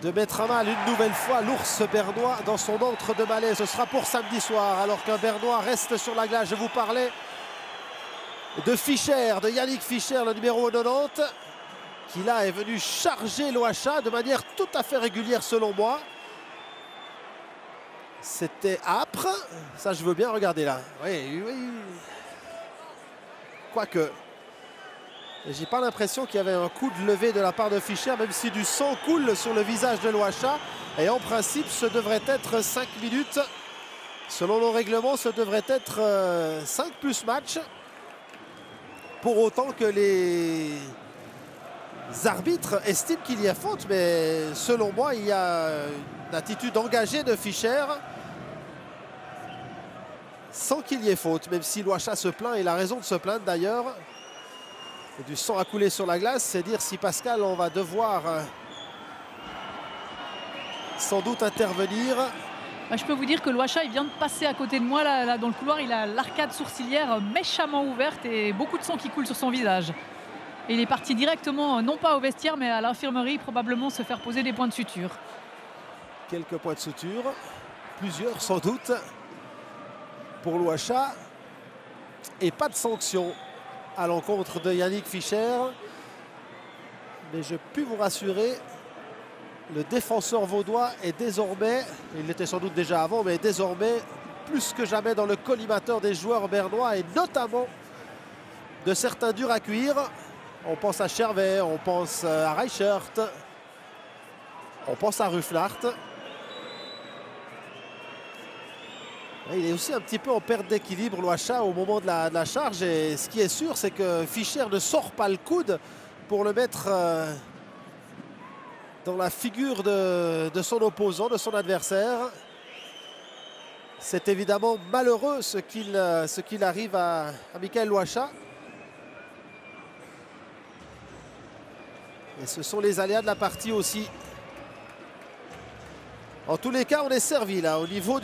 de mettre à mal une nouvelle fois l'ours bernois dans son antre de malaise. Ce sera pour samedi soir, alors qu'un Bernois reste sur la glace. Je vous parlais de Fischer, de Yannick Fischer, le numéro 90, qui là est venu charger l'OHA de manière tout à fait régulière selon moi. C'était âpre, ça je veux bien regarder là. Oui, oui. Quoique, j'ai pas l'impression qu'il y avait un coup de levée de la part de Fischer, même si du sang coule sur le visage de l'OHA. Et en principe, ce devrait être 5 minutes. Selon nos règlements, ce devrait être 5 plus match. Pour autant que les arbitres estiment qu'il y a faute. Mais selon moi, il y a une attitude engagée de Fischer sans qu'il y ait faute. Même si l'OHA se plaint, il a raison de se plaindre d'ailleurs. Du sang à couler sur la glace, c'est dire si Pascal, on va devoir sans doute intervenir. Je peux vous dire que l'OHA, il vient de passer à côté de moi là dans le couloir. Il a l'arcade sourcilière méchamment ouverte et beaucoup de sang qui coule sur son visage. Et il est parti directement, non pas au vestiaire, mais à l'infirmerie, probablement se faire poser des points de suture. Quelques points de suture, plusieurs sans doute, pour l'OHA. Et pas de sanction à l'encontre de Yannick Fischer. Mais je puis vous rassurer, le défenseur vaudois est désormais, il l'était sans doute déjà avant, mais désormais plus que jamais dans le collimateur des joueurs bernois et notamment de certains durs à cuire. On pense à Chervet, on pense à Reichert, on pense à Rufflart. Il est aussi un petit peu en perte d'équilibre, l'OHA, au moment de la charge. Et ce qui est sûr, c'est que Fischer ne sort pas le coude pour le mettre dans la figure de son opposant, de son adversaire. C'est évidemment malheureux ce qu'il arrive à Michael l'OHA. Et ce sont les aléas de la partie aussi. En tous les cas, on est servi là, au niveau